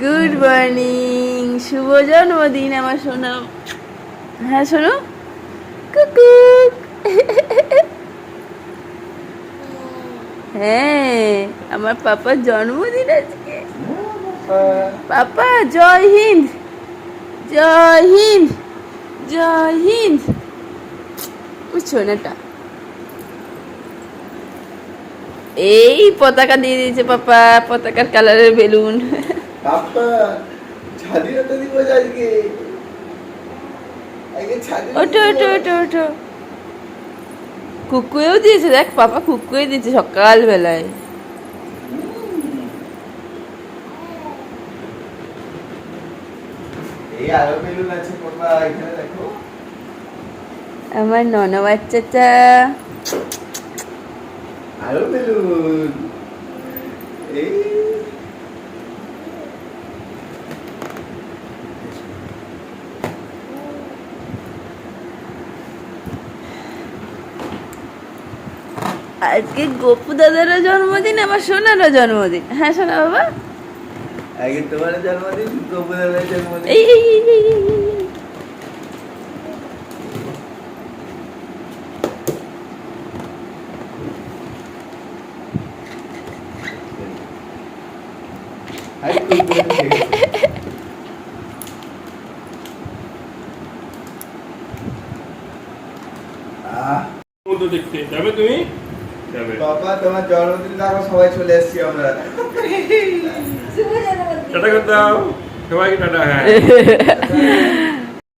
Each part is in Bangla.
গুড মর্নিং, শুভ জন্মদিন আমার সোনা। হ্যাঁ শোনো, কুকুক। হ্যাঁ, আমার পাপার জন্মদিন আজকে। পাপা জয় হিন্দ, জয় হিন্দ, জয় হিন্দ। সোনাটা এই পতাকা দিয়ে দিয়েছে পাপা, পতাকার কালারের বেলুন। পাপা স্বাধীনতা দিবস আজকে। ওঠো ওঠো ওঠো ওঠো। কুকুয়েও দিয়েছে, দেখ পাপা কুকুয়ে দিয়েছে সকালবেলায়। এই আরো বেলুন আছে পাপা, এখানে দেখো। আমার ননা বাচ্চাটা আরো বেলুন। এই আজকে গোপু দাদারও জন্মদিন, আমার সোনারও জন্মদিন। হ্যাঁ সোনা বাবা, আগে তোমার জন্মদিন, গোপু দাদার জন্মদিন। এই এই এই এই এই, এই। হাই কুকুর দেখেছে। মতো দেখতে যাবে তুমি? যাবে। বাবা তোমার জন্মদিন দেখো, সবাই চলে এসেছি আমরা। টাটা করে দাও সবাইকে, টাটা। হ্যাঁ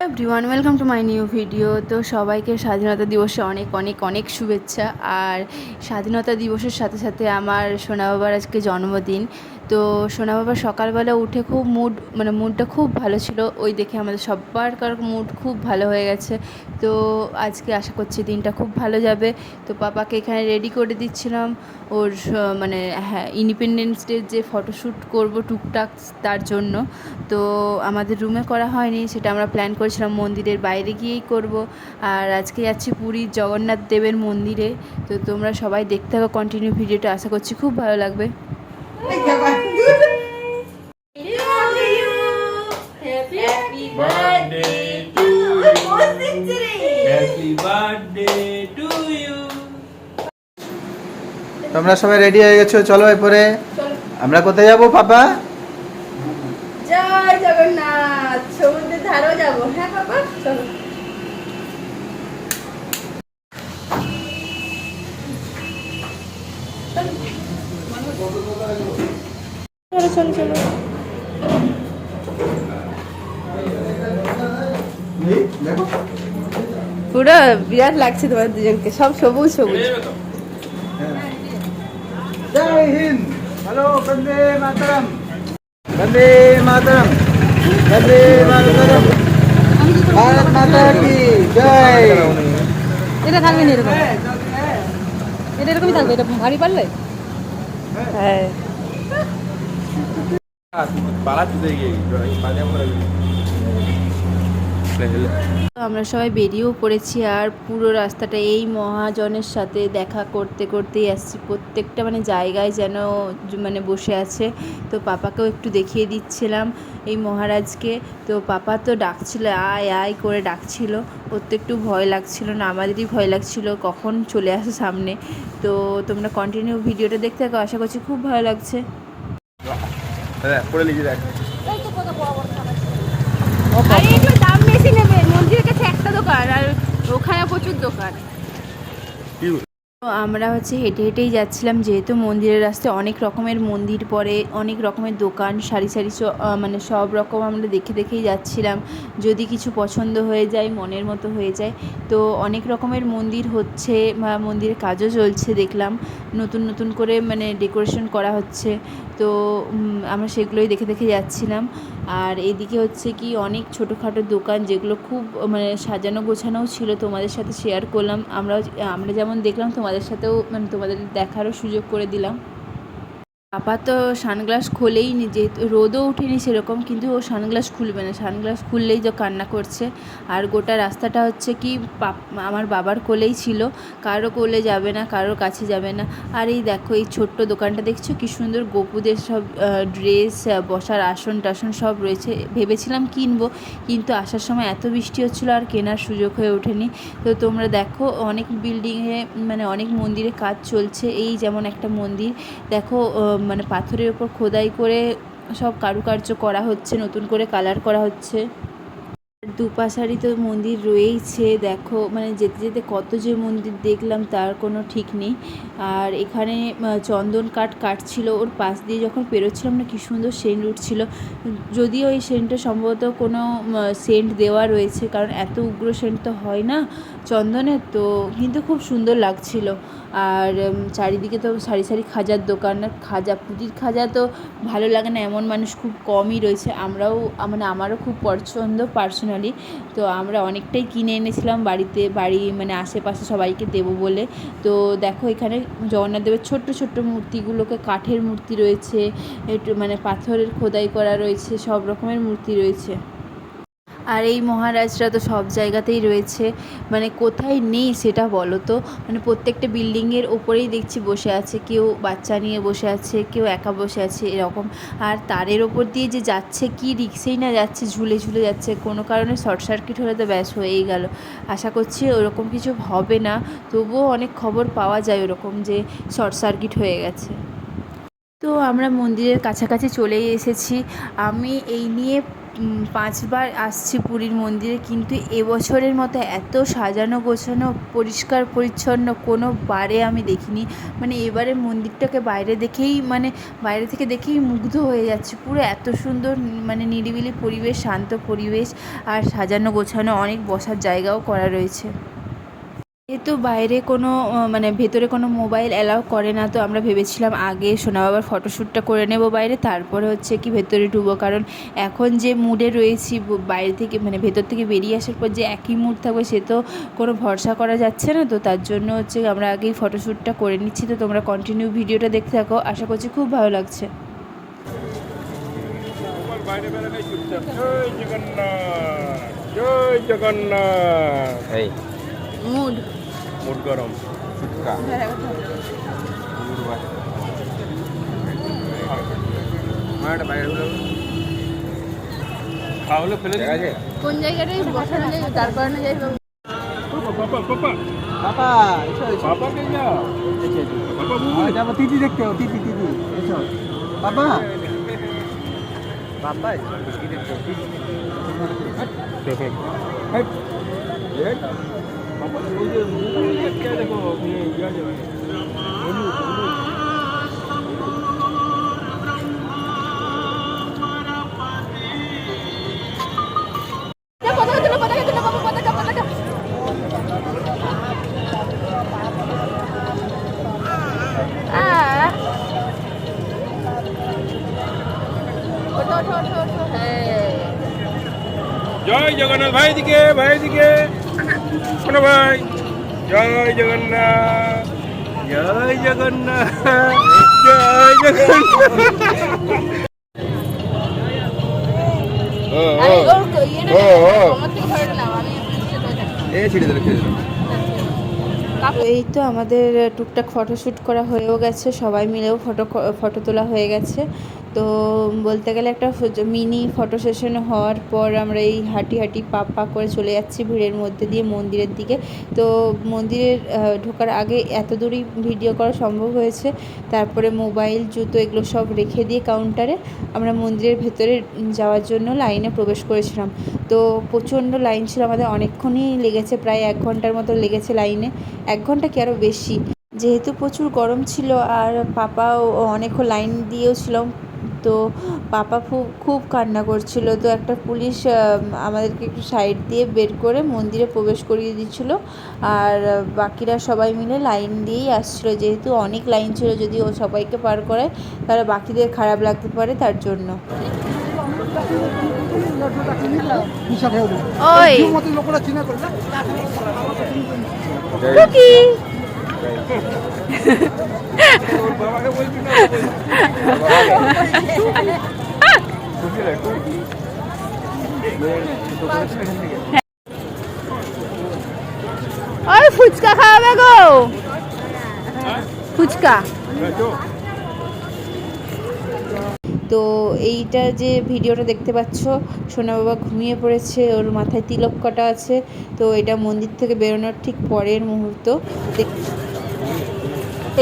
everyone, welcome to my new video. তো সবাইকে স্বাধীনতা দিবসে অনেক অনেক অনেক শুভেচ্ছা। আর স্বাধীনতা দিবসের সাথে সাথে আমার সোনা বাবার আজকে জন্মদিন। তো সোনা বাবা সকালবেলা উঠে খুব মুডটা খুব ভালো ছিল, ওই দেখে আমাদের সব্বারকার মুড খুব ভালো হয়ে গেছে। তো আজকে আশা করছি দিনটা খুব ভালো যাবে। তো পাপাকে এখানে রেডি করে দিচ্ছিলাম ওর হ্যাঁ ইন্ডিপেন্ডেন্স ডে যে ফটোশ্যুট করব টুকটাক তার জন্য। তো আমাদের রুমে করা হয়নি, সেটা আমরা প্ল্যান করেছিলাম মন্দিরের বাইরে গিয়েই করব। আর আজকে যাচ্ছি পুরীর জগন্নাথ দেবের মন্দিরে। তো তোমরা সবাই দেখতে থাকো কন্টিনিউ ভিডিওটা, আশা করছি খুব ভালো লাগবে। Birthday to you, happy birthday to you. তোমরা সবাই রেডি হয়ে গেছো, চলো এরপরে আমরা কোথায় যাবো পাপা? জয় জগন্নাথ, সমুদ্রের ধারেও যাবো। হ্যাঁ পাপা চলো। চলো চলো চলো। দেখো পুরো বিরাট লাগছে তোমার দুজনকে, সব সবুজ সবুজ। জয় হিন্দ, হ্যালো, বন্দে মাতরম, বন্দে মাতরম, বন্দে মাতরম, ভারত মাতা কি জয়। এটা থাকবে না এরকম, এটা এরকমই থাকবে, এটা ভারী পারলে। হ্যাঁ তো আমরা সবাই বেরিয়েও পড়েছি। আর পুরো রাস্তাটা এই মহাজনের সাথে দেখা করতে করতেই আসছি, প্রত্যেকটা জায়গায় যেন বসে আছে। তো পাপাকেও একটু দেখিয়ে দিচ্ছিলাম এই মহারাজকে। তো পাপা তো ডাকছিল, আয় আয় করে ডাকছিল। ওর তো একটু ভয় লাগছিল না, আমাদেরই ভয় লাগছিল কখন চলে আসে সামনে। তো তোমরা কন্টিনিউ ভিডিওটা দেখতে থাকো, আশা করছি খুব ভালো লাগছে। আরে এগুলো দাম বেশি নেবে, মন্দিরের কাছে একটা দোকান আর ওখানে প্রচুর দোকান। তো আমরা হেঁটে হেঁটেই যাচ্ছিলাম, যেহেতু মন্দিরের রাস্তায় অনেক রকমের মন্দির পড়ে, অনেক রকমের দোকান সারি সারি, সব রকম আমরা দেখে দেখেই যাচ্ছিলাম। যদি কিছু পছন্দ হয়ে যায়, মনের মতো হয়ে যায়। তো অনেক রকমের মন্দির হচ্ছে, মন্দিরের কাজও চলছে দেখলাম, নতুন নতুন করে ডেকোরেশন করা হচ্ছে। তো আমরা সেগুলোই দেখে দেখে যাচ্ছিলাম। আর এদিকে কি অনেক ছোটোখাটো দোকান, যেগুলো খুব সাজানো গোছানোও ছিল, তোমাদের সাথে শেয়ার করলাম। আমরা যেমন দেখলাম তোমাদের সাথেও তোমাদের দেখারও সুযোগ করে দিলাম। পাপা তো সানগ্লাস খোলেই নি, যেহেতু রোদও ওঠেনি সেরকম, কিন্তু ও সানগ্লাস খুলবে না, সানগ্লাস খুললেই তো কান্না করছে। আর গোটা রাস্তাটা হচ্ছে কি আমার বাবার কোলেই ছিল, কারো কোলে যাবে না, কারোর কাছে যাবে না। আর এই দেখো এই ছোট্ট দোকানটা দেখছো কি সুন্দর, গোপুদের সব ড্রেস, বসার আসন টাসন সব রয়েছে। ভেবেছিলাম কিনবো, কিন্তু আসার সময় এত বৃষ্টি হচ্ছিলো আর কেনার সুযোগ হয়ে ওঠেনি। তো তোমরা দেখো অনেক বিল্ডিংয়ে মানে অনেক মন্দিরে কাজ চলছে। এই যেমন একটা মন্দির দেখো, মানে পাথরের ওপর খোদাই করে সব কারুকার্য করা হচ্ছে, নতুন করে কালার করা হচ্ছে। দুপাশারই তো মন্দির রয়েইছে, দেখো মানে যেতে যেতে কত যে মন্দির দেখলাম তার কোনো ঠিক নেই। আর এখানে চন্দন কাঠ কাটছিল, ওর পাশ দিয়ে যখন পেরোচ্ছিলাম না কি সুন্দর সেন্ট উঠছিল। যদিও এই সেন্টটা সম্ভবত কোনো সেন্ট দেওয়া রয়েছে, কারণ এত উগ্র সেন্ট তো হয় না চন্দনের, তো কিন্তু খুব সুন্দর লাগছিল। আর চারিদিকে তো সারি সারি খাজার দোকান, খাজা পুরীর খাজা তো ভালো লাগে না এমন মানুষ খুব কমই রয়েছে। আমরাও মানে আমারও খুব পছন্দ পার্সোনালি, তো আমরা অনেকটাই কিনে এনেছিলাম বাড়ি মানে আশেপাশে সবাইকে দেবো বলে। তো দেখো এখানে জগন্নাথ দেবের ছোট্ট ছোট্ট মূর্তিগুলোকে, কাঠের মূর্তি রয়েছে, একটু মানে পাথরের খোদাই করা রয়েছে, সব রকমের মূর্তি রয়েছে। আর এই মহারাজরা তো সব জায়গাতেই রয়েছে, মানে কোথায় নেই সেটা বলো তো। মানে প্রত্যেকটা বিল্ডিংয়ের ওপরেই দেখছি বসে আছে, কেউ বাচ্চা নিয়ে বসে আছে, কেউ একা বসে আছে এরকম। আর তারের ওপর দিয়ে যে যাচ্ছে, কি রিক্সেই না যাচ্ছে, ঝুলে ঝুলে যাচ্ছে, কোনো কারণে শর্ট সার্কিট হলে তো ব্যাস হয়েই গেল। আশা করছি ওরকম কিছু হবে না, তবুও অনেক খবর পাওয়া যায় ওরকম যে শর্ট সার্কিট হয়ে গেছে। তো আমরা মন্দিরের কাছাকাছি চলেই এসেছি। আমি এই নিয়ে 5 বার আসছি পুরীর মন্দিরে, কিন্তু এবছরের মতো এত সাজানো গোছানো পরিষ্কার পরিচ্ছন্ন কোনো বারে আমি দেখিনি। মানে এবারে মন্দিরটাকে বাইরে থেকে দেখেই মুগ্ধ হয়ে যাচ্ছি। পুরো এত সুন্দর মানে নিরিবিলি পরিবেশ, শান্ত পরিবেশ, আর সাজানো গোছানো, অনেক বসার জায়গাও করা রয়েছে। যেহেতু বাইরে কোনো মানে ভেতরে কোনো মোবাইল অ্যালাউ করে না, তো আমরা ভেবেছিলাম আগে সোনা বাবার ফটোশ্যুটটা করে নেব বাইরে, তারপরে হচ্ছে কি ভেতরে ঢুকবো। কারণ এখন যে মুডে রয়েছি, বাইরে থেকে মানে ভেতর থেকে বেরিয়ে আসার পর যে একই মুড থাকবে সে তো কোনো ভরসা করা যাচ্ছে না। তো তার জন্য হচ্ছে আমরা আগেই ফটোশ্যুটটা করে নিচ্ছি। তো তোমরা কন্টিনিউ ভিডিওটা দেখতে থাকো, আশা করছি খুব ভালো লাগছে। বাইরে বেরোলেই চুপচাপ জয় জগন্নাথ, জয় জগন্নাথ। এই মুড মুড গরম ফুচকা খাওয়ালে ফেলে দিয়েছে। কোন জায়গাটায় বসানো যায়, দাঁড় করানো যায়? পাপা পাপা পাপা এসো এসো পাপা কে যাও পাপা যাবো দিদি দেখতে হবে, দিদি দিদি এসো পাপা পাপা দিদি দেখতে হবে, দিদি। पापा मुझे क्या देखो ये क्या जो है জয় জগন্নাথ ভাই দিকে কোনো ভাই জয় জগন্নাথ জয় জগন্নাথ জয় জগন্নাথ। এই তো আমাদের টুকটাক ফটোশ্যুট করা হয়েও গেছে, সবাই মিলেও ফটো তোলা হয়ে গেছে। তো বলতে গেলে একটা মিনি ফটো সেশন হওয়ার পর আমরা এই হাঁটি পা করে চলে যাচ্ছি ভিড়ের মধ্যে দিয়ে মন্দিরের দিকে। তো মন্দিরের ঢোকার আগে এত দূরই ভিডিও করা সম্ভব হয়েছে, তারপরে মোবাইল জুতো এগুলো সব রেখে দিয়ে কাউন্টারে আমরা মন্দিরের ভেতরে যাওয়ার জন্য লাইনে প্রবেশ করেছিলাম। তো প্রচণ্ড লাইন ছিল, আমাদের অনেকক্ষণই লেগেছে, প্রায় 1 ঘন্টার মতো লেগেছে লাইনে, 1 ঘন্টা কি আরও বেশি, যেহেতু প্রচুর গরম ছিল। আর পাপাও অনেকক্ষণ লাইন দিয়েও ছিলাম, তো পাপা খুব কান্না করছিল। তো একটা পুলিশ আমাদেরকে একটু সাইড দিয়ে বের করে মন্দিরে প্রবেশ করিয়ে দিচ্ছিল, আর বাকিরা সবাই মিলে লাইন দিয়েই আসছিল। যেহেতু অনেক লাইন ছিল, যদি ও সবাইকে পার করায় তাহলে বাকিদের খারাপ লাগতে পারে, তার জন্য। ওই ওর বাবাকে বলবি না বুঝলি একটু দোকানের এখান থেকে ওই ফুচকা খাওয়াবে গো, ফুচকা। তো এইটা যে ভিডিওটা দেখতে পাচ্ছ, সোনা বাবা ঘুমিয়ে পড়েছে, ওর মাথায় তিলক কাটা আছে। তো এটা মন্দির থেকে বেরোনোর ঠিক পরের মুহূর্ত।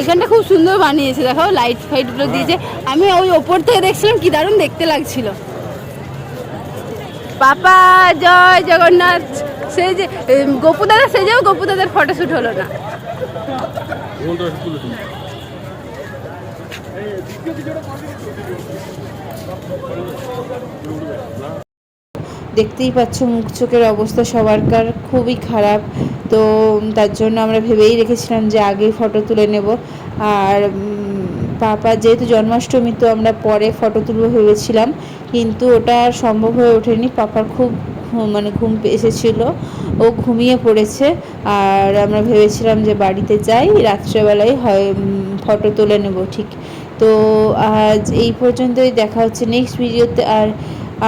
এখানটা খুব সুন্দর বানিয়েছে, দেখো লাইট ফাইটগুলো দিয়েছে। আমি ওই ওপর থেকে দেখছিলাম, কি দারুণ দেখতে লাগছিল। পাপা জয় জগন্নাথ। সেই যে গোপু দাদা সেজেও গোপু দাদার ফটোশ্যুট হলো না। দেখতেই পাচ্ছ মুখ চোখের অবস্থা সবারকার খুবই খারাপ। তো তার জন্য আমরা ভেবেই রেখেছিলাম যে আগেই ফটো তুলে নেব। আর পাপা যেহেতু জন্মাষ্টমী, তো আমরা পরে ফটো তুলবো ভেবেছিলাম, কিন্তু ওটা আর সম্ভব হয়ে ওঠেনি। পাপার খুব মানে ঘুম এসেছিলো, ও ঘুমিয়ে পড়েছে। আর আমরা ভেবেছিলাম যে বাড়িতে যাই, রাত্রেবেলায় হয় ফটো তুলে নেব ঠিক। তো আজ এই পর্যন্তই, দেখা হচ্ছে নেক্সট ভিডিওতে। আর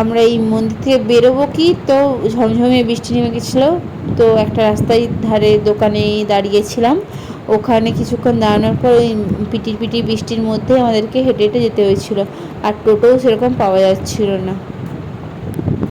আমরা এই মন্দির থেকে বেরোবো কি, তো ঝমঝমিয়ে বৃষ্টি নেমে গেছিলো। তো একটা রাস্তায় ধারে দোকানে দাঁড়িয়েছিলাম, ওখানে কিছুক্ষণ দাঁড়ানোর পর ওই পিটির বৃষ্টির মধ্যে আমাদেরকে হেঁটে হেঁটে যেতে হয়েছিল। আর টোটোও সেরকম পাওয়া যাচ্ছিল না।